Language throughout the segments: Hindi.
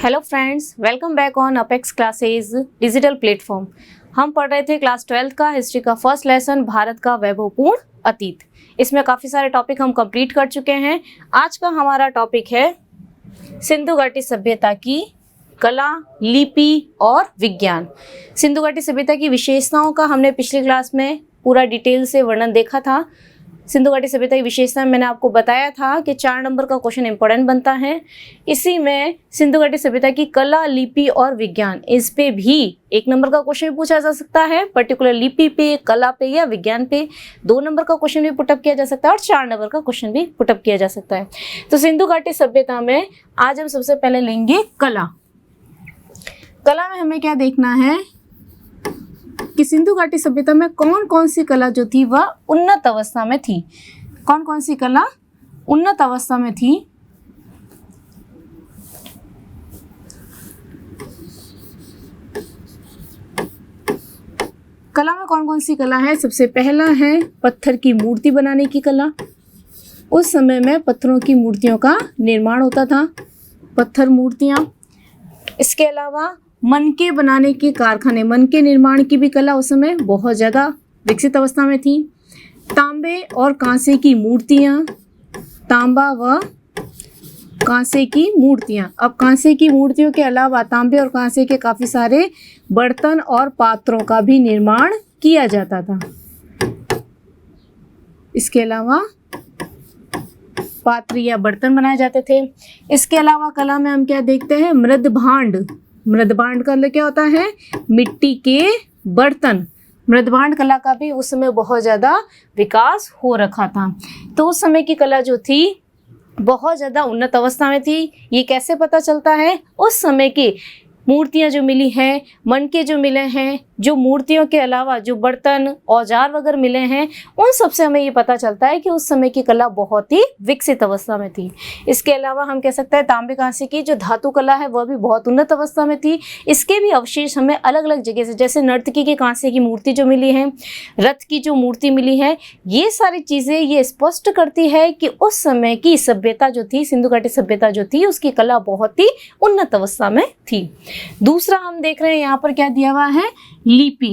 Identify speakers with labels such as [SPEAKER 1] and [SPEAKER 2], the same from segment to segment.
[SPEAKER 1] Hello friends, welcome back on apex classes digital platform. हम पढ़ रहे थे क्लास 12 का हिस्ट्री का फर्स्ट लेसन भारत का वैभवपूर्ण अतीत। इसमें काफ़ी सारे टॉपिक हम कंप्लीट कर चुके हैं। आज का हमारा टॉपिक है सिंधु घाटी सभ्यता की कला, लिपि और विज्ञान। सिंधु घाटी सभ्यता की विशेषताओं का हमने पिछली क्लास में पूरा डिटेल से वर्णन देखा था। सिंधु घाटी सभ्यता की विशेषता मैंने आपको बताया था कि 4 नंबर का क्वेश्चन इंपॉर्टेंट बनता है। इसी में सिंधु घाटी सभ्यता की कला, लिपि और विज्ञान, इस पे भी 1 नंबर का क्वेश्चन भी पूछा जा सकता है। पर्टिकुलर लिपि पे, कला पे या विज्ञान पे 2 नंबर का क्वेश्चन भी पुटअप किया जा सकता है और 4 नंबर का क्वेश्चन भी पुटअप किया जा सकता है। तो सिंधु घाटी सभ्यता में आज हम सबसे पहले लेंगे कला। कला में हमें क्या देखना है कि सिंधु घाटी सभ्यता में कौन कौन सी कला जो थी वह उन्नत अवस्था में थी। कौन कौन सी कला उन्नत अवस्था में थी? कला में कौन कौन सी कला है? सबसे पहला है पत्थर की मूर्ति बनाने की कला। उस समय में पत्थरों की मूर्तियों का निर्माण होता था, पत्थर मूर्तियां। इसके अलावा मनके बनाने के कारखाने, मनके निर्माण की भी कला उस समय बहुत ज़्यादा विकसित अवस्था में थी। तांबे और कांसे की मूर्तियाँ, तांबा व कांसे की मूर्तियाँ। अब कांसे की मूर्तियों के अलावा तांबे और कांसे के काफ़ी सारे बर्तन और पात्रों का भी निर्माण किया जाता था। इसके अलावा पात्र या बर्तन बनाए जाते थे। इसके अलावा कला में हम क्या देखते हैं? मृदभांड। मृदभांड का मतलब क्या होता है? मिट्टी के बर्तन। मृदभांड कला का भी उस समय बहुत ज़्यादा विकास हो रखा था। तो उस समय की कला जो थी बहुत ज़्यादा उन्नत अवस्था में थी। ये कैसे पता चलता है? उस समय की मूर्तियाँ जो मिली हैं, मनके जो मिले हैं, जो मूर्तियों के अलावा जो बर्तन, औजार वगैरह मिले हैं, उन सब से हमें ये पता चलता है कि उस समय की कला बहुत ही विकसित अवस्था में थी। इसके अलावा हम कह सकते हैं तांबे कांसे की जो धातु कला है वह भी बहुत उन्नत अवस्था में थी। इसके भी अवशेष हमें अलग अलग जगह से, जैसे नर्तकी के कांसे की मूर्ति जो मिली है, रथ की जो मूर्ति मिली है, ये सारी चीज़ें ये स्पष्ट करती है कि उस समय की सभ्यता जो थी, सिंधु घाटी सभ्यता जो थी, उसकी कला बहुत ही उन्नत अवस्था में थी। दूसरा हम देख रहे हैं यहाँ पर क्या दिया हुआ है? लिपि।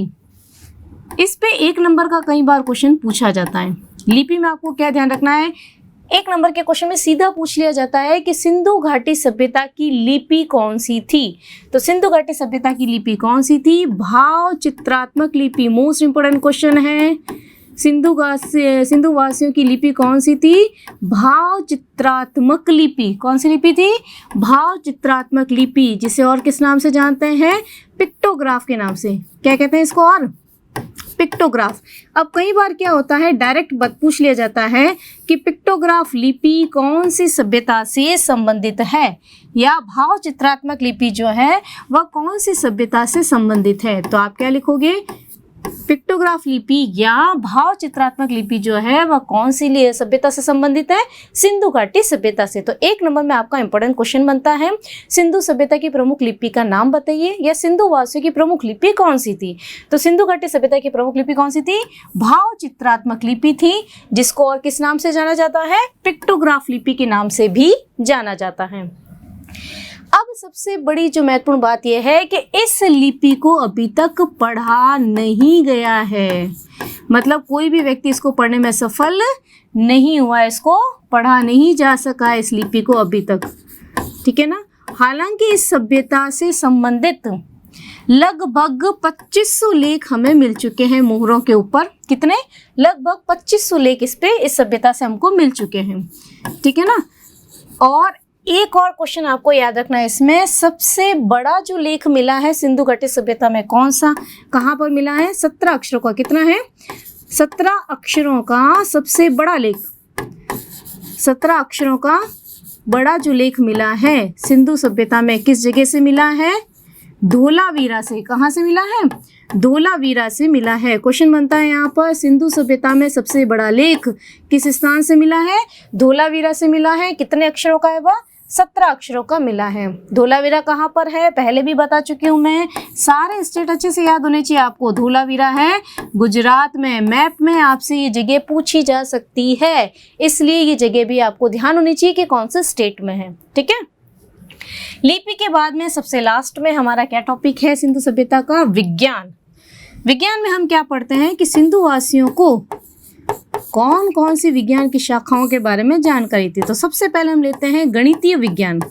[SPEAKER 1] इस पे 1 नंबर का कई बार क्वेश्चन पूछा जाता है। लिपि में आपको क्या ध्यान रखना है? 1 नंबर के क्वेश्चन में सीधा पूछ लिया जाता है कि सिंधु घाटी सभ्यता की लिपि कौन सी थी। तो सिंधु घाटी सभ्यता की लिपि कौन सी थी? भाव चित्रात्मक लिपि। मोस्ट इंपोर्टेंट क्वेश्चन है। सिंधु वासियों की लिपि कौन सी थी? भाव चित्रात्मक लिपि। कौन सी लिपि थी? भाव चित्रात्मक लिपि, जिसे और किस नाम से जानते हैं? पिक्टोग्राफ के नाम से। क्या कहते हैं इसको? और पिक्टोग्राफ। अब कई बार क्या होता है, डायरेक्ट पूछ लिया जाता है कि पिक्टोग्राफ लिपि कौन सी सभ्यता से संबंधित है, या भाव चित्रात्मक लिपि जो है वह कौन सी सभ्यता से संबंधित है। तो आप क्या लिखोगे? पिक्टोग्राफ लिपि या भाव चित्रात्मक लिपि जो है वह कौन सी सभ्यता से संबंधित है? सिंधु घाटी सभ्यता से। तो 1 नंबर में आपका इंपॉर्टेंट क्वेश्चन बनता है, सिंधु सभ्यता की प्रमुख लिपि का नाम बताइए, या सिंधु वासियों की प्रमुख लिपि कौन सी थी। तो सिंधु घाटी सभ्यता की प्रमुख लिपि कौन सी थी? भाव चित्रात्मक लिपि थी, जिसको और किस नाम से जाना जाता है? पिक्टोग्राफ लिपि के नाम से भी जाना जाता है। अब सबसे बड़ी जो महत्वपूर्ण बात यह है कि इस लिपि को अभी तक पढ़ा नहीं गया है। मतलब कोई भी व्यक्ति इसको पढ़ने में सफल नहीं हुआ, इसको पढ़ा नहीं जा सका इस लिपि को अभी तक। ठीक है ना? हालांकि इस सभ्यता से संबंधित लगभग 2500 लेख हमें मिल चुके हैं मोहरों के ऊपर। कितने? लगभग 2500 लेख इस सभ्यता से हमको मिल चुके हैं। ठीक है ना? और एक और क्वेश्चन आपको याद रखना है इसमें, सबसे बड़ा जो लेख मिला है सिंधु घाटी सभ्यता में कौन सा, कहाँ पर मिला है? 17 अक्षरों का। कितना है? 17 अक्षरों का सबसे बड़ा लेख। 17 अक्षरों का बड़ा जो लेख मिला है सिंधु सभ्यता में, किस जगह से मिला है? धोलावीरा से। कहाँ से मिला है? धोलावीरा से मिला है। क्वेश्चन बनता है यहाँ पर, सिंधु सभ्यता में सबसे बड़ा लेख किस स्थान से मिला है? धोलावीरा से मिला है। कितने अक्षरों का है वह? 17 अक्षरों का मिला है। धोलावीरा कहाँ पर है? पहले भी बता चुकी हूँ मैं। सारे स्टेट अच्छे से याद होने चाहिए आपको। धोलावीरा है गुजरात में। मैप में आपसे ये जगह पूछी जा सकती है, इसलिए ये जगह भी आपको ध्यान होनी चाहिए कि कौन से स्टेट में है। ठीक है? लिपि के बाद में सबसे लास्ट में हमारा क्या टॉपिक है सिंधु सभ्यता का? विज्ञान। विज्ञान में हम क्या पढ़ते हैं कि सिंधु वासियों को कौन कौन सी विज्ञान की शाखाओं के बारे में जानकारी थी। तो सबसे पहले हम लेते हैं गणितीय विज्ञान।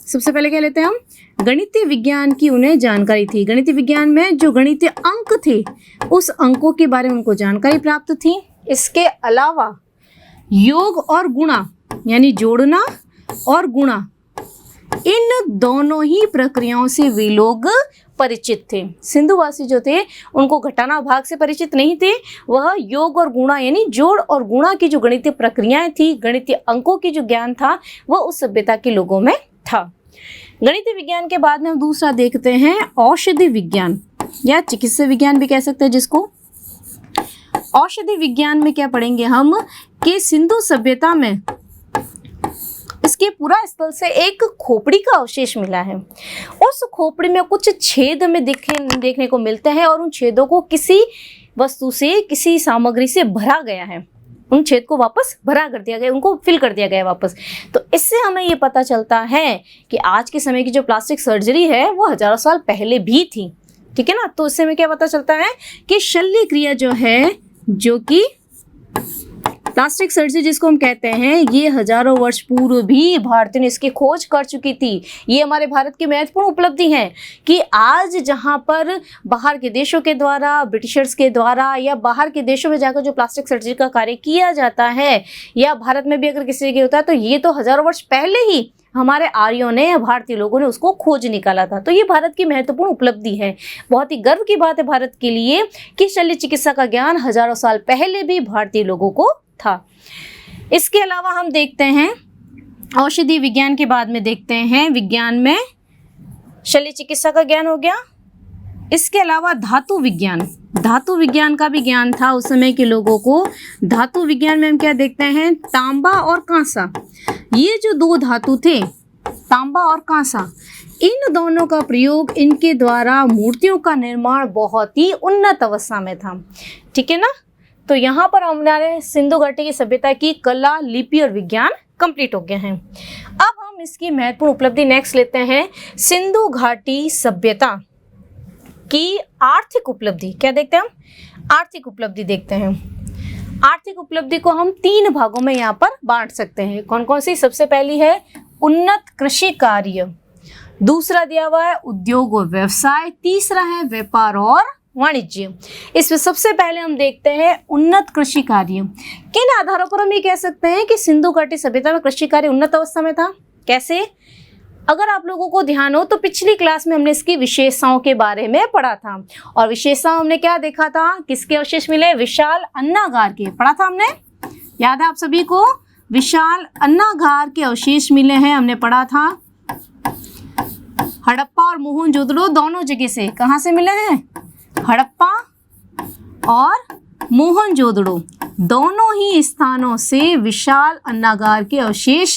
[SPEAKER 1] सबसे पहले क्या लेते हैं हम? गणितीय विज्ञान की उन्हें जानकारी थी। गणितीय विज्ञान में जो गणितीय अंक थे उस अंकों के बारे में उनको जानकारी प्राप्त थी। इसके अलावा योग और गुणा यानी जोड़ना और गुणा, इन दोनों ही प्रक्रियाओं से वे लोग परिचित थे। सिंधुवासी जो थे उनको घटाना भाग से परिचित नहीं थे, वह योग और गुणा यानी जोड़ और गुणा की जो गणितीय प्रक्रियाएं थी, गणितीय अंकों की जो ज्ञान था वह उस सभ्यता के लोगों में था। गणितीय विज्ञान के बाद में हम दूसरा देखते हैं औषधि विज्ञान या चिकित्सा विज्ञान भी कह सकते हैं जिसको। औषधि विज्ञान में क्या पढ़ेंगे हम कि सिंधु सभ्यता में इसके पूरा स्थल से एक खोपड़ी का अवशेष मिला है। उस खोपड़ी में कुछ छेद हमें देखने को मिलते हैं और उन छेदों को किसी वस्तु से, किसी सामग्री से भरा गया है। उन छेद को वापस भरा कर दिया गया, उनको फिल कर दिया गया वापस। तो इससे हमें ये पता चलता है कि आज के समय की जो प्लास्टिक सर्जरी है वो हजारों साल पहले भी थी। ठीक है ना। तो इससे हमें क्या पता चलता है कि शल्य क्रिया जो है, जो कि प्लास्टिक सर्जरी जिसको हम कहते हैं, ये हजारों वर्ष पूर्व भी भारतीयों ने इसकी खोज कर चुकी थी। ये हमारे भारत की महत्वपूर्ण उपलब्धि है कि आज जहाँ पर बाहर के देशों के द्वारा, ब्रिटिशर्स के द्वारा या बाहर के देशों में जाकर जो प्लास्टिक सर्जरी का कार्य किया जाता है या भारत में भी अगर किसी जगह होता है तो ये तो हजारों वर्ष पहले ही हमारे आर्यों ने, भारतीय लोगों ने उसको खोज निकाला था। तो ये भारत की महत्वपूर्ण उपलब्धि है। बहुत ही गर्व की बात है भारत के लिए कि शल्य चिकित्सा का ज्ञान हजारों साल पहले भी भारतीय लोगों को था। इसके अलावा हम देखते हैं औषधि विज्ञान के बाद में देखते हैं विज्ञान में शल्य चिकित्सा का ज्ञान हो गया। इसके अलावा धातु विज्ञान, धातु विज्ञान का भी ज्ञान था उस समय के लोगों को। धातु विज्ञान में हम क्या देखते हैं? तांबा और कांसा, ये जो दो धातु थे, तांबा और कांसा, इन दोनों का प्रयोग इनके द्वारा मूर्तियों का निर्माण बहुत ही उन्नत अवस्था में था। ठीक है ना। तो यहाँ पर हमारे सिंधु घाटी की सभ्यता की कला, लिपि और विज्ञान कंप्लीट हो गए हैं। अब हम इसकी महत्वपूर्ण उपलब्धि नेक्स्ट लेते हैं, सिंधु घाटी सभ्यता की आर्थिक उपलब्धि। क्या देखते हैं हम? आर्थिक उपलब्धि देखते हैं। आर्थिक उपलब्धि को हम 3 भागों में यहाँ पर बांट सकते हैं। कौन कौन सी? सबसे पहली है उन्नत कृषि कार्य, दूसरा दिया हुआ है उद्योग और व्यवसाय, तीसरा है व्यापार और वाणिज्य। इसमें सबसे पहले हम देखते हैं उन्नत कृषि कार्य। किन आधारों पर हम ये कह सकते हैं कि सिंधु घाटी सभ्यता में कृषि कार्य उन्नत अवस्था में था? कैसे? अगर आप लोगों को ध्यान हो तो पिछली क्लास में हमने इसकी विशेषताओं के बारे में पढ़ा था और विशेषताओं हमने क्या देखा था? किसके अवशेष मिले? विशाल अन्नागार के पढ़ा था हमने, याद है आप सभी को? विशाल अन्नागार के अवशेष मिले हैं, हमने पढ़ा था। हड़प्पा और मोहनजोदड़ो दोनों जगह से, कहाँ से मिले हैं? हड़प्पा और मोहनजोदड़ो दोनों ही स्थानों से विशाल अन्नागार के अवशेष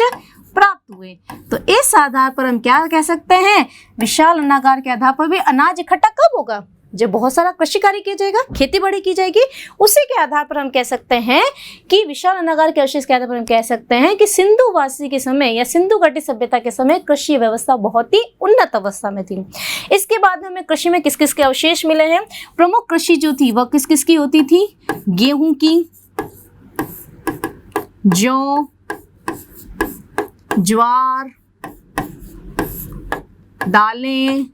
[SPEAKER 1] प्राप्त हुए। तो इस आधार पर हम क्या कह सकते हैं? विशाल अन्नागार के आधार पर भी अनाज इकट्ठा कब होगा? जब बहुत सारा कृषि कार्य किया जाएगा, खेती बाड़ी की जाएगी, उसी के आधार पर हम कह सकते हैं कि विशाल अन्नागार के अवशेष के आधार पर हम कह सकते हैं कि सिंधुवासी के समय या सिंधु घाटी सभ्यता के समय कृषि व्यवस्था बहुत ही उन्नत अवस्था में थी। इसके बाद हमें कृषि में किस किस के अवशेष मिले हैं? प्रमुख कृषि जो थी वह किस किस की होती थी? गेहूं की, जौ, ज्वार, दालें,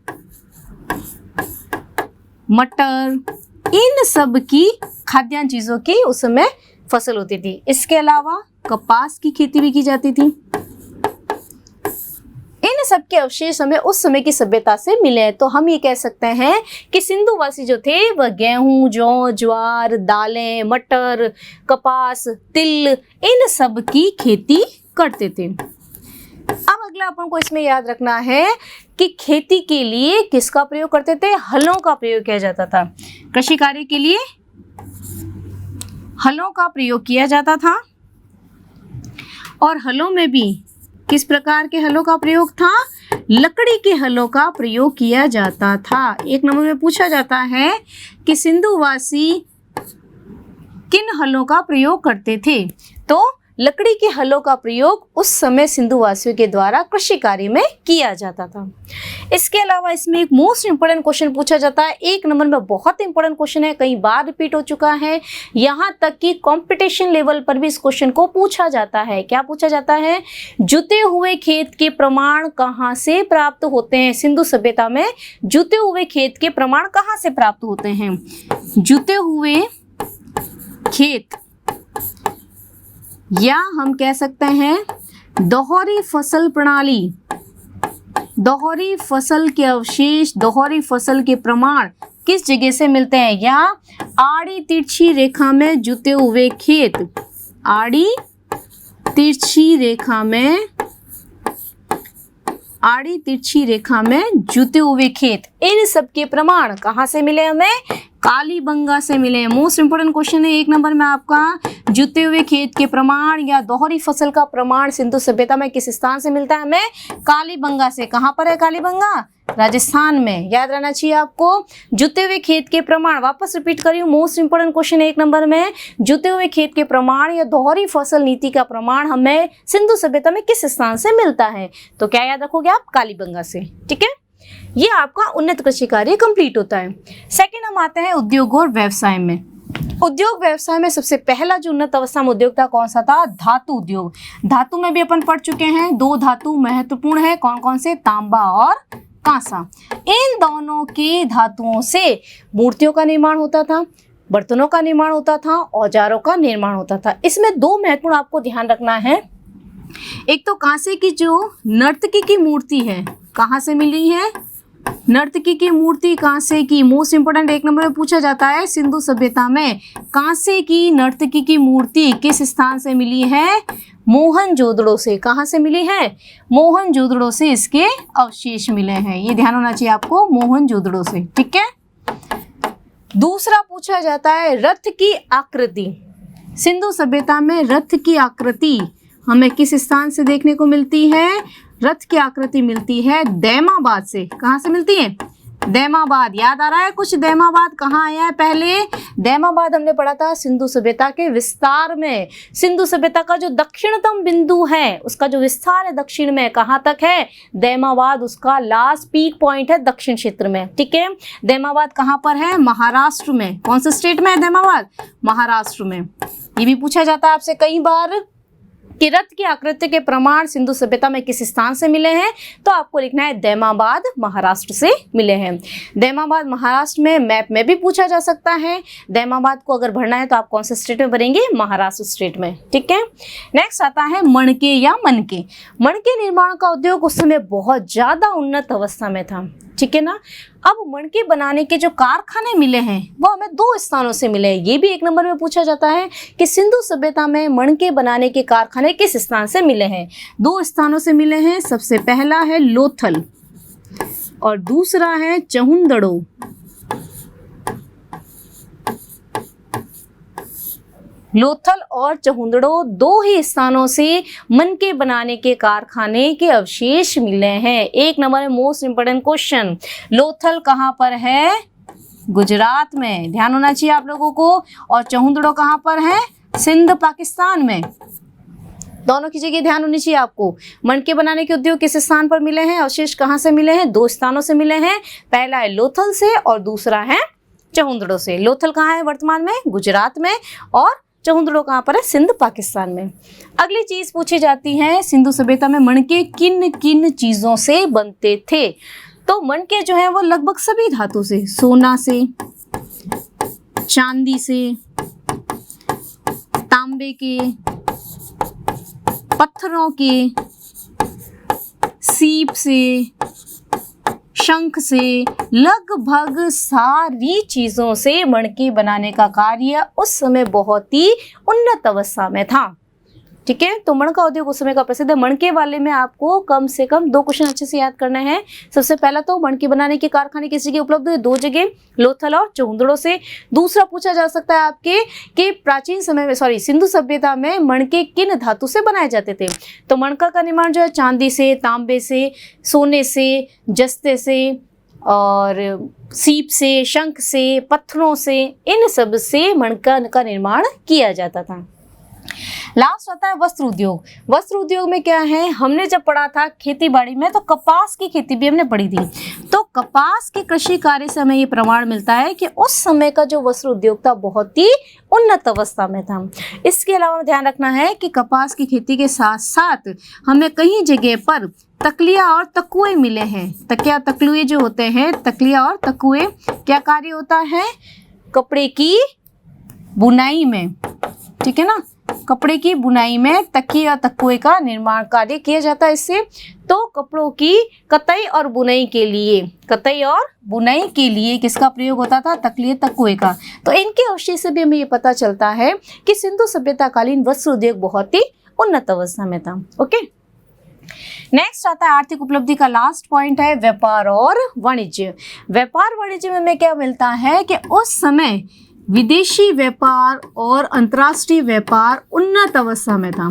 [SPEAKER 1] मटर, इन सब की खाद्यान्न चीजों की उस समय फसल होती थी। इसके अलावा कपास की खेती भी की जाती थी। इन सब के अवशेष हमें उस समय की सभ्यता से मिले हैं। तो हम ये कह सकते हैं कि सिंधुवासी जो थे वह गेहूं, जौ, ज्वार, दालें, मटर, कपास, तिल, इन सब की खेती करते थे। अब अगला अपन को इसमें याद रखना है कि खेती के लिए किसका प्रयोग करते थे? हलों का प्रयोग किया जाता था। कृषि कार्य के लिए हलों का प्रयोग किया जाता था। और हलों में भी किस प्रकार के हलों का प्रयोग था? लकड़ी के हलों का प्रयोग किया जाता था। एक नंबर में पूछा जाता है कि सिंधुवासी किन हलों का प्रयोग करते थे? तो लकड़ी के हलों का प्रयोग उस समय सिंधु वासियों के द्वारा कृषि कार्य में किया जाता था। इसके अलावा इसमें एक मोस्ट इंपोर्टेंट क्वेश्चन पूछा जाता है, 1 नंबर में बहुत इंपोर्टेंट क्वेश्चन है, कई बार रिपीट हो चुका है, यहाँ तक कि कंपटीशन लेवल पर भी इस क्वेश्चन को पूछा जाता है। क्या पूछा जाता है? जुते हुए खेत के प्रमाण कहाँ से प्राप्त होते हैं? सिंधु सभ्यता में जुते हुए खेत के प्रमाण कहाँ से प्राप्त होते हैं? जुते हुए खेत, या हम कह सकते हैं दोहरी फसल प्रणाली, दोहरी फसल के अवशेष, दोहरी फसल के प्रमाण किस जगह से मिलते हैं? या आड़ी तिरछी रेखा में जुते हुए खेत, आड़ी तिरछी रेखा में, आड़ी तिरछी रेखा में जुते हुए खेत, इन सब के प्रमाण कहाँ से मिले? हमें कालीबंगा से मिले। मोस्ट इंपोर्टेंट क्वेश्चन है 1 नंबर में आपका, जुते हुए खेत के प्रमाण या दोहरी फसल का प्रमाण सिंधु सभ्यता में किस स्थान से मिलता है? हमें कालीबंगा से। कहाँ पर है कालीबंगा? राजस्थान में। याद रहना चाहिए आपको, जुते हुए खेत के प्रमाण, वापस रिपीट करी हूँ, मोस्ट इंपोर्टेंट क्वेश्चन है 1 नंबर में, जुते हुए खेत के प्रमाण या दोहरी फसल नीति का प्रमाण हमें सिंधु सभ्यता में किस स्थान से मिलता है? तो क्या याद रखोगे आप? कालीबंगा से। ठीक है, ये आपका उन्नत कृषि कार्य कंप्लीट होता है। सेकंड हम आते हैं उद्योग और व्यवसाय में। उद्योग व्यवसाय में सबसे पहला जो उन्नत अवस्था में उद्योग था कौन सा था? धातु उद्योग। धातु में भी अपन पढ़ चुके हैं, 2 धातु महत्वपूर्ण है, कौन कौन से? तांबा और कांसा। इन दोनों के धातुओं से मूर्तियों का निर्माण होता था, बर्तनों का निर्माण होता था, औजारों का निर्माण होता था। इसमें 2 महत्वपूर्ण आपको ध्यान रखना है। एक तो कांसे की जो नर्तकी की मूर्ति है, कहाँ से मिली है? नर्तकी की मूर्ति कांसे की। मोस्ट इंपोर्टेंट 1 नंबर में पूछा जाता है, सिंधु सभ्यता में कांसे की नर्तकी की मूर्ति किस स्थान से मिली है? मोहनजोदड़ो से। कहाँ से मिली है? मोहनजोदड़ो से इसके अवशेष मिले हैं। ये ध्यान होना चाहिए आपको, मोहनजोदड़ो से। ठीक है, दूसरा पूछा जाता है रथ की आकृति। सिंधु सभ्यता में रथ की आकृति हमें किस स्थान से देखने को मिलती है? रथ की आकृति मिलती है दैमाबाद से। कहाँ से मिलती है? दैमाबाद। याद आ रहा है कुछ? दैमाबाद कहाँ आया है पहले? दैमाबाद हमने पढ़ा था सिंधु सभ्यता के विस्तार में। सिंधु सभ्यता का जो दक्षिणतम बिंदु है उसका जो विस्तार है दक्षिण में, कहाँ तक है? दैमाबाद उसका लास्ट पीक पॉइंट है दक्षिण क्षेत्र में। ठीक है, दैमाबाद कहाँ पर है? महाराष्ट्र में। कौन से स्टेट में है दैमाबाद? महाराष्ट्र में। ये भी पूछा जाता है आपसे कई बार कि रथ की आकृति के प्रमाण सिंधु सभ्यता में किस स्थान से मिले हैं? तो आपको लिखना है दैमाबाद महाराष्ट्र से मिले हैं। दैमाबाद महाराष्ट्र में मैप में भी पूछा जा सकता है। दैमाबाद को अगर भरना है तो आप कौन से स्टेट में भरेंगे? महाराष्ट्र स्टेट में। ठीक है, नेक्स्ट आता है मणके या मनके। मणके निर्माण का उद्योग उस समय बहुत ज्यादा उन्नत अवस्था में था। ठीक है ना। अब मणके बनाने के जो कारखाने मिले हैं वो हमें 2 स्थानों से मिले हैं। ये भी 1 नंबर में पूछा जाता है कि सिंधु सभ्यता में मणके बनाने के कारखाने किस स्थान से मिले हैं? 2 स्थानों से मिले हैं। सबसे पहला है लोथल और दूसरा है चहुंदड़ो। लोथल और चहुंदड़ो 2 ही स्थानों से मणके बनाने के कारखाने के अवशेष मिले हैं। 1 नंबर में मोस्ट इंपोर्टेंट क्वेश्चन, लोथल कहाँ पर है? गुजरात में। ध्यान होना चाहिए आप लोगों को। और चहुंदड़ो कहाँ पर है? सिंध पाकिस्तान में। दोनों की जगह ध्यान होनी चाहिए आपको। मणके बनाने के उद्योग किस स्थान पर मिले हैं? अवशेष कहाँ से मिले हैं? 2 स्थानों से मिले हैं। पहला है लोथल से और दूसरा है चहुंदड़ो से। लोथल कहाँ है वर्तमान में? गुजरात में। और चहुंदड़ो कहाँ पर है? सिंध पाकिस्तान में। अगली चीज पूछी जाती है, सिंधु सभ्यता में मणके किन किन चीजों से बनते थे? तो मणके जो है वो लगभग सभी धातु से, सोना से, चांदी से, तांबे के, पत्थरों के, सीप से, शंख से, लगभग सारी चीजों से मणके बनाने का कार्य उस समय बहुत ही उन्नत अवस्था में था। ठीक है, तो मणका उद्योग उस समय का प्रसिद्ध है। मणके वाले में आपको कम से कम 2 क्वेश्चन अच्छे से याद करने हैं। सबसे पहला तो मणके बनाने के कारखाने किस जगह उपलब्ध है? 2 जगह, लोथल और चहुंदड़ो से। दूसरा पूछा जा सकता है आपके कि प्राचीन समय में सिंधु सभ्यता में मणके किन धातु से बनाए जाते थे? तो मणका का निर्माण जो है चांदी से, तांबे से, सोने से, जस्ते से और सीप से, शंख से, पत्थरों से, इन सब से मणका का निर्माण किया जाता था। लास्ट आता है वस्त्र उद्योग। वस्त्र उद्योग में क्या है, हमने जब पढ़ा था खेती बाड़ी में तो कपास की खेती भी हमने पढ़ी थी। तो कपास के कृषि कार्य से हमें ये प्रमाण मिलता है कि उस समय का जो वस्त्र उद्योग था बहुत ही उन्नत अवस्था में था। इसके अलावा ध्यान रखना है कि कपास की खेती के साथ साथ हमें कई जगह पर तकलिया और तकुए मिले हैं। तकिया तकलुए जो होते हैं, तकलिया और तकुए, क्या कार्य होता है, कपड़े की बुनाई में, ठीक है ना, कपड़े की बुनाई में तकिया तकुए का निर्माण कार्य किया जाता है इससे। तो कपड़ों की कताई और बुनाई के लिए, कताई और बुनाई के लिए किसका प्रयोग होता था, तकलिए तकुए का। तो इनके अवशेष से भी हमें ये पता चलता है कि सिंधु सभ्यता कालीन वस्त्र उद्योग बहुत ही उन्नत अवस्था में था। ओके, नेक्स्ट आता है आर्थिक उपलब्धि का लास्ट पॉइंट है व्यापार और वाणिज्य। व्यापार वाणिज्य में हमें क्या मिलता है कि उस समय विदेशी व्यापार और अंतर्राष्ट्रीय व्यापार उन्नत अवस्था में था।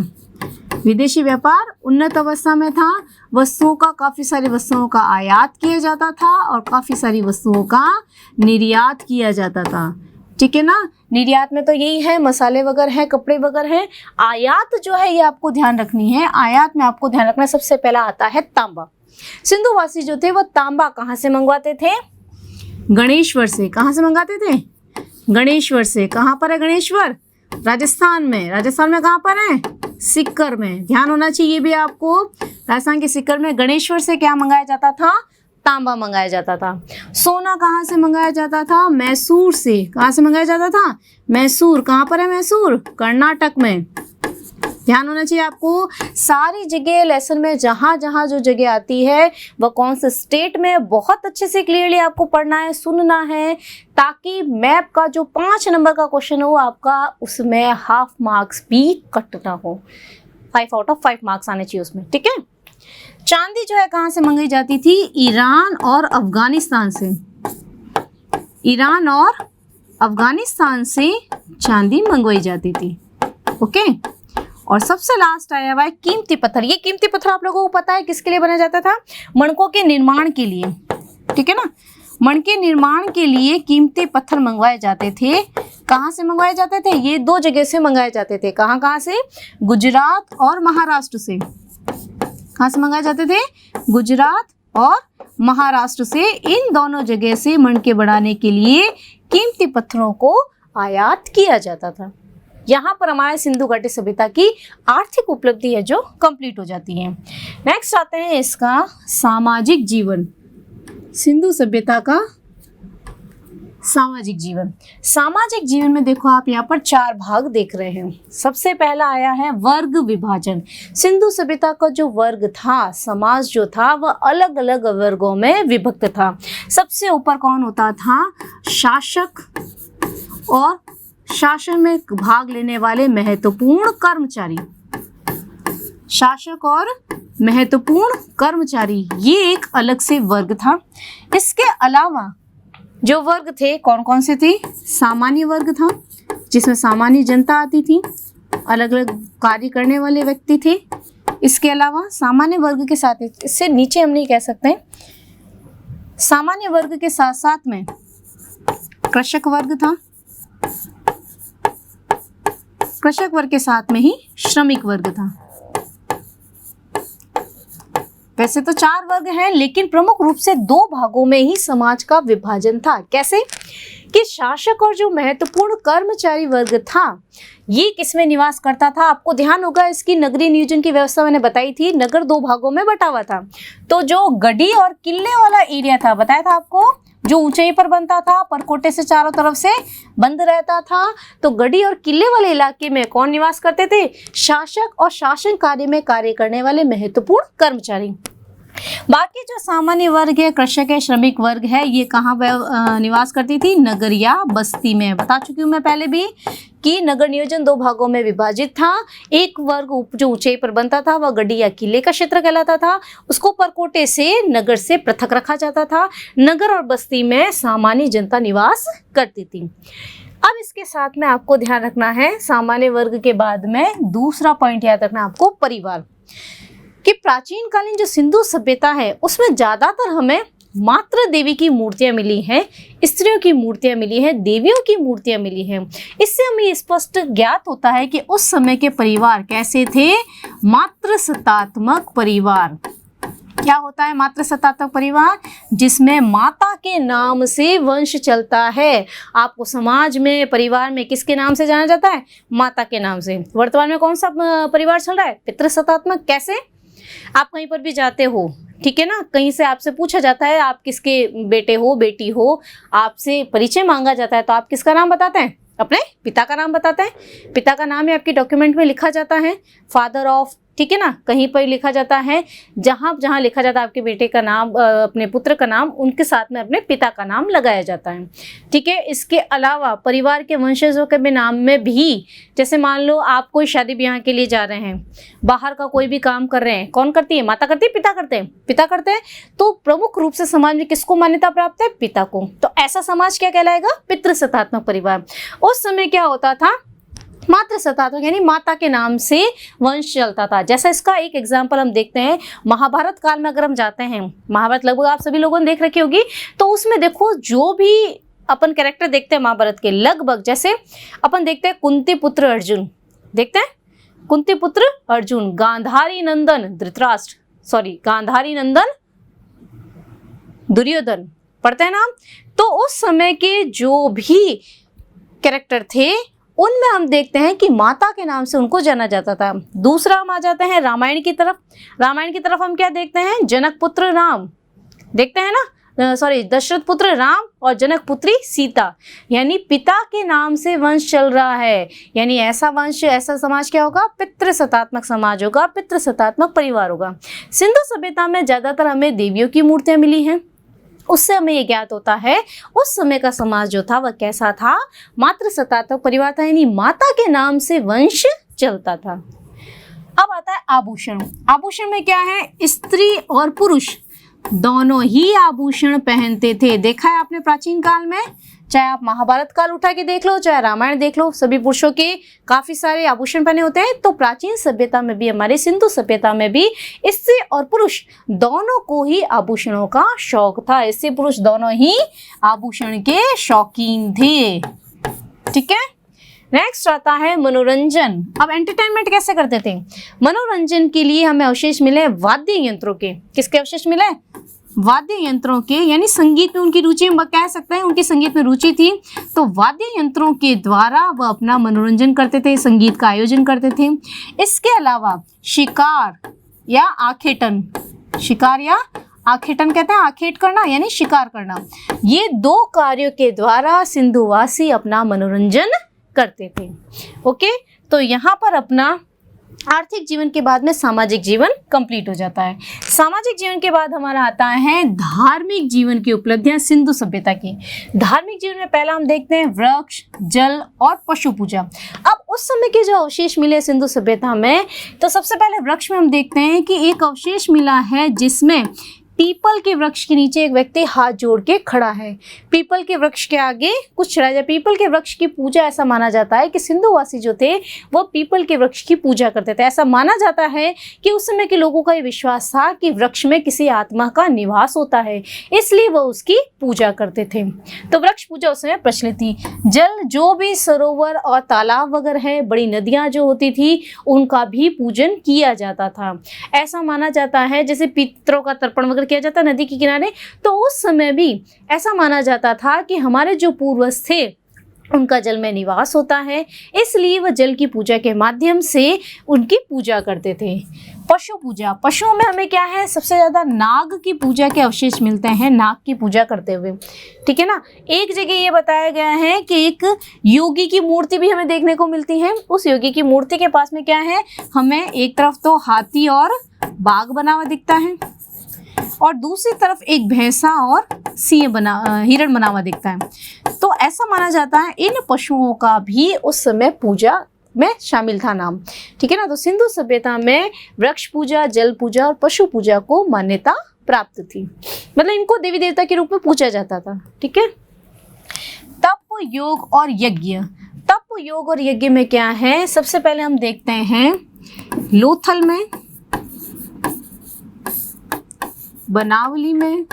[SPEAKER 1] विदेशी व्यापार उन्नत अवस्था में था। वस्तुओं का, काफ़ी सारी वस्तुओं का आयात किया जाता था और काफ़ी सारी वस्तुओं का निर्यात किया जाता था, ठीक है ना। निर्यात में तो यही है, मसाले वगैरह हैं, कपड़े वगैरह हैं। आयात जो है ये आपको ध्यान रखनी है। आयात में आपको ध्यान रखना है, सबसे पहला आता है तांबा। सिंधुवासी जो थे वो तांबा कहाँ से मंगवाते थे, गणेश्वर से। कहाँ से मंगाते थे, गणेश्वर से। कहाँ पर है गणेश्वर, राजस्थान में। राजस्थान में कहाँ पर है, सीकर में। ध्यान होना चाहिए ये भी आपको, राजस्थान के सीकर में गणेश्वर से क्या मंगाया जाता था, तांबा मंगाया जाता था। सोना कहाँ से मंगाया जाता था, मैसूर से। कहाँ से मंगाया जाता था, मैसूर। कहाँ पर है मैसूर, कर्नाटक में। ध्यान होना चाहिए आपको, सारी जगह लेसन में जहाँ जहाँ जो जगह आती है वह कौन से स्टेट में, बहुत अच्छे से क्लियरली आपको पढ़ना है, सुनना है, ताकि मैप का जो 5 नंबर का क्वेश्चन हो आपका उसमें हाफ मार्क्स भी कट ना हो। 5 आउट ऑफ 5 मार्क्स आने चाहिए उसमें, ठीक है। चांदी जो है कहाँ से मंगाई जाती थी, ईरान और अफगानिस्तान से। ईरान और अफगानिस्तान से चांदी मंगवाई जाती थी। ओके, और सबसे लास्ट आया हुआ है कीमती पत्थर। ये कीमती पत्थर आप लोगों को पता है किसके लिए बनाया जाता था, मणकों के निर्माण के लिए, ठीक है ना। मण के निर्माण के लिए कीमती पत्थर मंगवाए जाते थे। कहाँ से मंगवाए जाते थे, ये 2 जगह से मंगाए जाते थे। कहाँ कहाँ से, गुजरात और महाराष्ट्र से। कहाँ से मंगाए जाते थे, गुजरात और महाराष्ट्र से। इन दोनों जगह से मणके बढ़ाने के लिए कीमती पत्थरों को आयात किया जाता था। यहाँ पर हमारे सिंधु घाटी सभ्यता की आर्थिक उपलब्धि है जो कंप्लीट हो जाती है। नेक्स्ट आते हैं इसका सामाजिक जीवन, सिंधु सभ्यता का सामाजिक जीवन। सामाजिक जीवन में देखो आप यहाँ पर 4 भाग देख रहे हैं। सबसे पहला आया है वर्ग विभाजन। सिंधु सभ्यता का जो वर्ग था, समाज जो था, वह अलग अलग वर्गों में विभक्त था। सबसे ऊपर कौन होता था, शासक और शासन में भाग लेने वाले महत्वपूर्ण कर्मचारी। शासक और महत्वपूर्ण कर्मचारी, ये एक अलग से वर्ग था। इसके अलावा जो वर्ग थे कौन कौन से थे, सामान्य वर्ग था जिसमें सामान्य जनता आती थी, अलग अलग कार्य करने वाले व्यक्ति थे। इसके अलावा सामान्य वर्ग के साथ, इससे नीचे हम नहीं कह सकते, सामान्य वर्ग के साथ साथ में कृषक वर्ग था। कृषक वर्ग के साथ में ही श्रमिक वर्ग था। वैसे तो 4 वर्ग हैं, लेकिन प्रमुख रूप से 2 भागों में ही समाज का विभाजन था। कैसे कि शासक और जो महत्वपूर्ण कर्मचारी वर्ग था, ये किसमें निवास करता था। आपको ध्यान होगा इसकी नगरीय नियोजन की व्यवस्था मैंने बताई थी। नगर 2 भागों में बटा हुआ था। तो जो गढ़ी और किले वाला एरिया था, बताया था आपको, जो ऊंचाई पर बनता था, परकोटे से चारों तरफ से बंद रहता था। तो गढ़ी और किले वाले इलाके में कौन निवास करते थे, शासक और शासन कार्य में कार्य करने वाले महत्वपूर्ण कर्मचारी। बाकी जो सामान्य वर्ग है, कृषक है, श्रमिक वर्ग है, ये कहाँ निवास करती थी, नगर या बस्ती में। बता चुकी हूँ मैं पहले भी कि नगर नियोजन 2 भागों में विभाजित था। एक वर्ग जो ऊंचाई पर बनता था वह गढ़ी या किले का क्षेत्र कहलाता था। उसको परकोटे से, नगर से पृथक रखा जाता था। नगर और बस्ती में सामान्य जनता निवास करती थी। अब इसके साथ में आपको ध्यान रखना है, सामान्य वर्ग के बाद में दूसरा पॉइंट याद रखना आपको, परिवार। कि प्राचीन कालीन जो सिंधु सभ्यता है उसमें ज़्यादातर हमें मात्र देवी की मूर्तियां मिली हैं, स्त्रियों की मूर्तियां मिली हैं, देवियों की मूर्तियां मिली हैं। इससे हमें स्पष्ट ज्ञात होता है कि उस समय के परिवार कैसे थे, मात्र सत्तात्मक परिवार। क्या होता है मात्र सत्तात्मक परिवार? जिसमें माता के नाम से वंश चलता है। आपको समाज में, परिवार में किसके नाम से जाना जाता है? माता के नाम से। वर्तमान में कौन सा परिवार चल रहा है? पितृसत्तात्मक। कैसे? आप कहीं पर भी जाते हो, ठीक है ना, कहीं से आपसे पूछा जाता है आप किसके बेटे हो, बेटी हो, आपसे परिचय मांगा जाता है तो आप किसका नाम बताते हैं? अपने पिता का नाम बताते हैं। पिता का नाम ही आपके डॉक्यूमेंट में लिखा जाता है, फादर ऑफ, ठीक है ना, कहीं पर लिखा जाता है। जहाँ जहाँ लिखा जाता है आपके बेटे का नाम, अपने पुत्र का नाम, उनके साथ में अपने पिता का नाम लगाया जाता है, ठीक है। इसके अलावा परिवार के वंशजों के भी नाम में भी, जैसे मान लो आप कोई शादी ब्याह के लिए जा रहे हैं, बाहर का कोई भी काम कर रहे हैं, कौन करती है? माता करती है, पिता करते हैं? पिता करते हैं। तो प्रमुख रूप से समाज में किसको मान्यता प्राप्त है? पिता को। तो ऐसा समाज क्या कहलाएगा? पितृसत्तात्मक परिवार। उस समय क्या होता था? मात्र सत्तात्मक, यानी माता के नाम से वंश चलता था। जैसा इसका एक एग्जाम्पल हम देखते हैं महाभारत काल में। अगर हम जाते हैं, महाभारत लगभग आप सभी लोगों ने देख रखी होगी, तो उसमें देखो जो भी अपन कैरेक्टर देखते हैं महाभारत के, लगभग जैसे अपन देखते हैं कुंती पुत्र अर्जुन, देखते हैं कुंती पुत्र अर्जुन, गांधारी नंदन धृतराष्ट्र, सॉरी गांधारी नंदन दुर्योधन, पढ़ते हैं नाम। तो उस समय के जो भी कैरेक्टर थे उनमें हम देखते हैं कि माता के नाम से उनको जाना जाता था। दूसरा हम आ जाते हैं रामायण की तरफ। रामायण की तरफ हम क्या देखते हैं? जनक पुत्र राम, देखते हैं ना, सॉरी दशरथ पुत्र राम और जनक पुत्री सीता, यानी पिता के नाम से वंश चल रहा है। यानी ऐसा वंश, ऐसा समाज क्या होगा? पितृसत्तात्मक समाज होगा, पितृसत्तात्मक परिवार होगा। सिंधु सभ्यता में ज्यादातर हमें देवियों की मूर्तियां मिली हैं। उससे हमें ये ज्ञात होता है उस समय का समाज जो था वह कैसा था? मात्र सत्तात्मक परिवार था, यानी माता के नाम से वंश चलता था। अब आता है आभूषण। आभूषण में क्या है? स्त्री और पुरुष दोनों ही आभूषण पहनते थे। देखा है आपने प्राचीन काल में, चाहे आप महाभारत काल उठा के देख लो, चाहे रामायण देख लो, सभी पुरुषों के काफी सारे आभूषण पहने होते हैं। तो प्राचीन सभ्यता में भी, हमारे सिंधु सभ्यता में भी स्त्री और पुरुष दोनों को ही आभूषणों का शौक था। स्त्री पुरुष दोनों ही आभूषण के शौकीन थे, ठीक है। नेक्स्ट आता है मनोरंजन। अब एंटरटेनमेंट कैसे करते थे? मनोरंजन के लिए हमें अवशेष मिले वाद्य यंत्रों के। किसके अवशेष मिले? वाद्य यंत्रों के, यानी संगीत में उनकी रुचि, हम कह सकते हैं उनकी संगीत में रुचि थी। तो वाद्य यंत्रों के द्वारा वह अपना मनोरंजन करते थे, संगीत का आयोजन करते थे। इसके अलावा शिकार या आखेटन, शिकार या आखेटन कहते हैं, आखेट करना यानी शिकार करना, ये दो कार्यों के द्वारा सिंधुवासी अपना मनोरंजन करते थे। ओके, तो यहाँ पर अपना आर्थिक जीवन के बाद में सामाजिक जीवन कंप्लीट हो जाता है। सामाजिक जीवन के बाद हमारा आता है धार्मिक जीवन की उपलब्धियां सिंधु सभ्यता की। धार्मिक जीवन में पहला हम देखते हैं वृक्ष, जल और पशु पूजा। अब उस समय के जो अवशेष मिले सिंधु सभ्यता में, तो सबसे पहले वृक्ष में हम देखते हैं कि एक अवशेष मिला है जिसमें पीपल के वृक्ष के नीचे एक व्यक्ति हाथ जोड़ के खड़ा है। पीपल के वृक्ष के आगे कुछ चढ़ा जाए। पीपल के वृक्ष की पूजा, ऐसा माना जाता है कि सिंधुवासी जो थे वो पीपल के वृक्ष की पूजा करते थे। ऐसा माना जाता है कि उस समय के लोगों का ये विश्वास था कि वृक्ष में किसी आत्मा का निवास होता है, इसलिए वो उसकी पूजा करते थे। तो वृक्ष पूजा उस समय प्रचलित थी। जल, जो भी सरोवर और तालाब वगैरह है, बड़ी नदियाँ जो होती थी, उनका भी पूजन किया जाता था। ऐसा माना जाता है जैसे पितरों का तर्पण वगैरह किया जाता नदी के किनारे, तो उस समय भी ऐसा माना जाता था कि हमारे जो पूर्वज थे उनका जल में निवास होता है, इसलिए वह जल की पूजा के माध्यम से उनकी पूजा करते थे। पशु पूजा, पशुओं में हमें क्या है? सबसे ज़्यादा नाग की पूजा के अवशेष मिलते हैं, नाग की पूजा करते हुए, ठीक है ना। एक जगह ये बताया गया है कि एक योगी की मूर्ति भी हमें देखने को मिलती है। उस योगी की मूर्ति के पास में क्या है? हमें एक तरफ तो हाथी और बाघ बना हुआ दिखता है और दूसरी तरफ एक भैंसा और सिंह हिरण बना हुआ दिखता है। तो ऐसा माना जाता है इन पशुओं का भी उस समय पूजा में शामिल था नाम, ठीक है ना। तो सिंधु सभ्यता में वृक्ष पूजा, जल पूजा और पशु पूजा को मान्यता प्राप्त थी, मतलब इनको देवी देवता के रूप में पूजा जाता था, ठीक है। तप, योग और यज्ञ। तप, योग और यज्ञ में क्या है? सबसे पहले हम देखते हैं लोथल में, बनावली में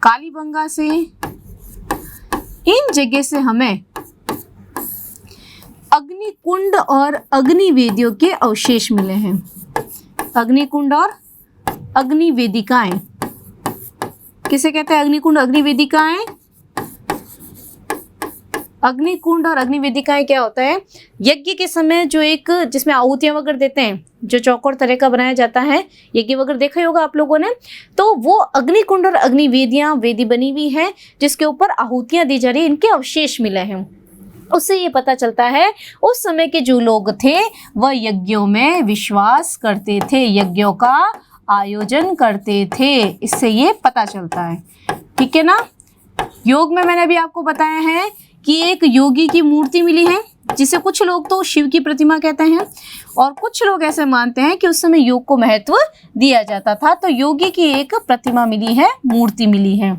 [SPEAKER 1] कालीबंगा से, इन जगह से हमें अग्निकुंड और अग्निवेदियों के अवशेष मिले हैं। अग्निकुंड और अग्निवेदिकाएं, किसे कहते हैं अग्निकुंड अग्निवेदिकाएं? अग्निकुंड और अग्निवेदिकाएं क्या होता है? यज्ञ के समय जो एक जिसमें आहुतियां वगैरह देते हैं, जो चौकोर तरह का बनाया जाता है, यज्ञ वगैरह देखा ही होगा आप लोगों ने, तो वो अग्निकुंड और अग्निवेदियां, वेदी बनी हुई है जिसके ऊपर आहुतियां दी जा रही है, इनके अवशेष मिले हैं। उससे ये पता चलता है उस समय के जो लोग थे वह यज्ञों में विश्वास करते थे, यज्ञों का आयोजन करते थे, इससे ये पता चलता है। ठीक है ना। योग में मैंने अभी आपको बताया है कि एक योगी की मूर्ति मिली है, जिसे कुछ लोग तो शिव की प्रतिमा कहते हैं और कुछ लोग ऐसे मानते हैं कि उस समय योग को महत्व दिया जाता था। तो योगी की एक प्रतिमा मिली है, मूर्ति मिली है।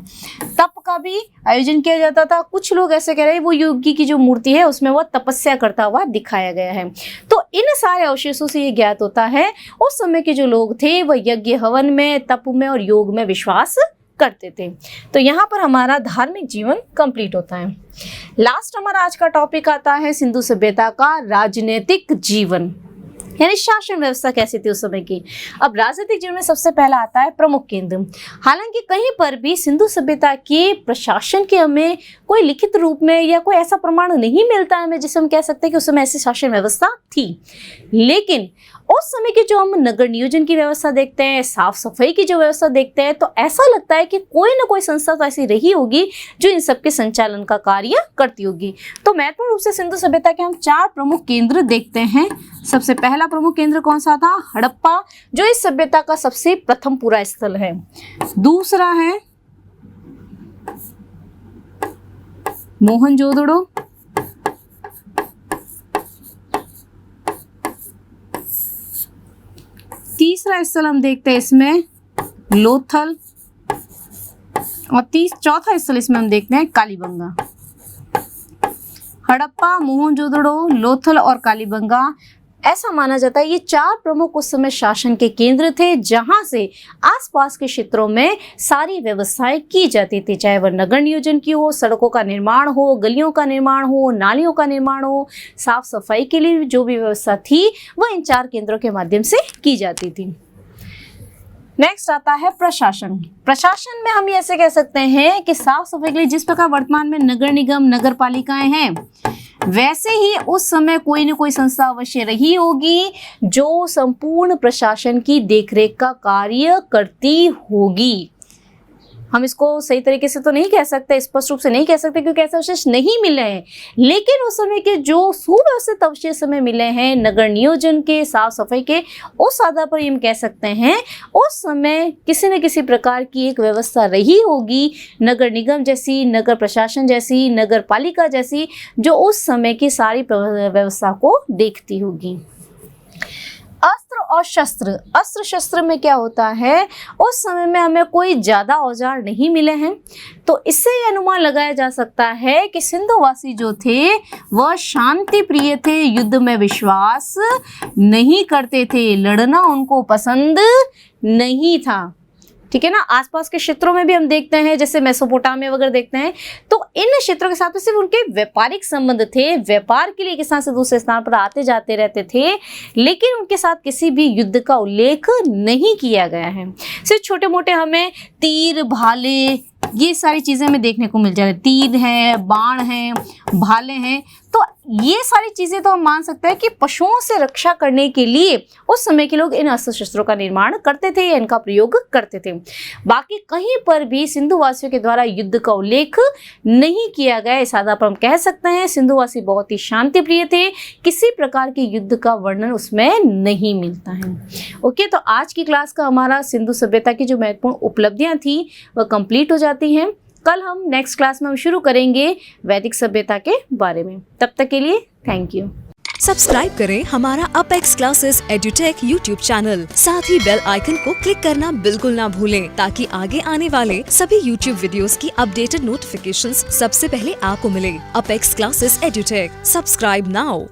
[SPEAKER 1] तप का भी आयोजन किया जाता था। कुछ लोग ऐसे कह रहे हैं वो योगी की जो मूर्ति है उसमें वह तपस्या करता हुआ दिखाया गया है। तो इन सारे अवशेषों से ये ज्ञात होता है उस समय के जो लोग थे वह यज्ञ हवन में, तप में और योग में विश्वास करते थे। तो यहाँ पर हमारा धार्मिक जीवन कंप्लीट होता है। लास्ट हमारा आज का टॉपिक आता है सिंधु सभ्यता का राजनीतिक जीवन, यानी शासन व्यवस्था कैसी थी उस समय की। अब राजनीतिक जीवन में सबसे पहला आता है प्रमुख केंद्र। हालांकि कहीं पर भी सिंधु सभ्यता के प्रशासन के हमें कोई लिखित रूप में या कोई ऐसा प्रमाण नहीं मिलता है हमें जिसे हम कह सकते हैं कि उस समय ऐसी शासन व्यवस्था थी। लेकिन उस समय की जो हम नगर नियोजन की व्यवस्था देखते हैं, साफ सफाई की जो व्यवस्था देखते हैं, तो ऐसा लगता है कि कोई ना कोई संस्था तो ऐसी रही होगी जो इन सब के संचालन का कार्य करती होगी। तो महत्वपूर्ण रूप से सिंधु सभ्यता के हम 4 प्रमुख केंद्र देखते हैं। सबसे पहला प्रमुख केंद्र कौन सा था? हड़प्पा, जो इस सभ्यता का सबसे प्रथम पूरा स्थल है। दूसरा है मोहनजोदड़ो, तीसरा स्थल हम देखते हैं इसमें लोथल, और चौथा स्थल इसमें हम देखते हैं कालीबंगा। हड़प्पा, मोहनजोदड़ो, लोथल और कालीबंगा, ऐसा माना जाता है ये 4 प्रमुख उस समय शासन के केंद्र थे जहां से आसपास के क्षेत्रों में सारी व्यवस्थाएं की जाती थी, चाहे वह नगर नियोजन की हो, सड़कों का निर्माण हो, गलियों का निर्माण हो, नालियों का निर्माण हो, साफ सफाई के लिए जो भी व्यवस्था थी वह इन 4 केंद्रों के माध्यम से की जाती थी। नेक्स्ट आता है प्रशासन। प्रशासन में हम ऐसे कह सकते हैं कि साफ सफाई के लिए जिस प्रकार वर्तमान में नगर निगम, नगर पालिकाएं हैं, वैसे ही उस समय कोई न कोई संस्था अवश्य रही होगी जो संपूर्ण प्रशासन की देखरेख का कार्य करती होगी। हम इसको सही तरीके से तो नहीं कह सकते, स्पष्ट रूप से नहीं कह सकते क्योंकि ऐसे अवशेष नहीं मिले हैं, लेकिन उस समय के जो सुव्यवस्थित अवशेष हमें मिले हैं नगर नियोजन के, साफ सफाई के, उस आधार पर हम कह सकते हैं उस समय किसी न किसी प्रकार की एक व्यवस्था रही होगी, नगर निगम जैसी, नगर प्रशासन जैसी, नगर पालिका जैसी, जो उस समय की सारी व्यवस्था को देखती होगी। अस्त्र और शस्त्र। अस्त्र शस्त्र में क्या होता है, उस समय में हमें कोई ज़्यादा औजार नहीं मिले हैं, तो इससे ये अनुमान लगाया जा सकता है कि सिंधुवासी जो थे वह शांति प्रिय थे, युद्ध में विश्वास नहीं करते थे, लड़ना उनको पसंद नहीं था। ठीक है ना। आसपास के क्षेत्रों में भी हम देखते हैं, जैसे मेसोपोटामिया वगैरह देखते हैं, तो इन क्षेत्रों के साथ सिर्फ उनके व्यापारिक संबंध थे, व्यापार के लिए एक स्थान से दूसरे स्थान पर आते जाते रहते थे, लेकिन उनके साथ किसी भी युद्ध का उल्लेख नहीं किया गया है। सिर्फ छोटे मोटे हमें तीर, भाले, ये सारी चीज़ें हमें देखने को मिल जाए, तीर है, बाण है, भाले हैं, तो ये सारी चीज़ें तो हम मान सकते हैं कि पशुओं से रक्षा करने के लिए उस समय के लोग इन अस्त्र शस्त्रों का निर्माण करते थे या इनका प्रयोग करते थे। बाकी कहीं पर भी सिंधुवासियों के द्वारा युद्ध का उल्लेख नहीं किया गया। इस आधार पर हम कह सकते हैं सिंधुवासी बहुत ही शांति प्रिय थे, किसी प्रकार के युद्ध का वर्णन उसमें नहीं मिलता है। ओके, तो आज की क्लास का हमारा सिंधु सभ्यता की जो महत्वपूर्ण उपलब्धियां थी वह कंप्लीट हो जाती हैं। कल हम नेक्स्ट क्लास में हम शुरू करेंगे वैदिक सभ्यता के बारे में। तब तक के लिए थैंक यू।
[SPEAKER 2] सब्सक्राइब करें हमारा Apex classes edutech YouTube channel, साथ ही बेल आइकन को क्लिक करना बिल्कुल ना भूलें ताकि आगे आने वाले सभी यूट्यूब वीडियोस की अपडेटेड नोटिफिकेशंस सबसे पहले आपको मिले। Apex classes edutech, subscribe now.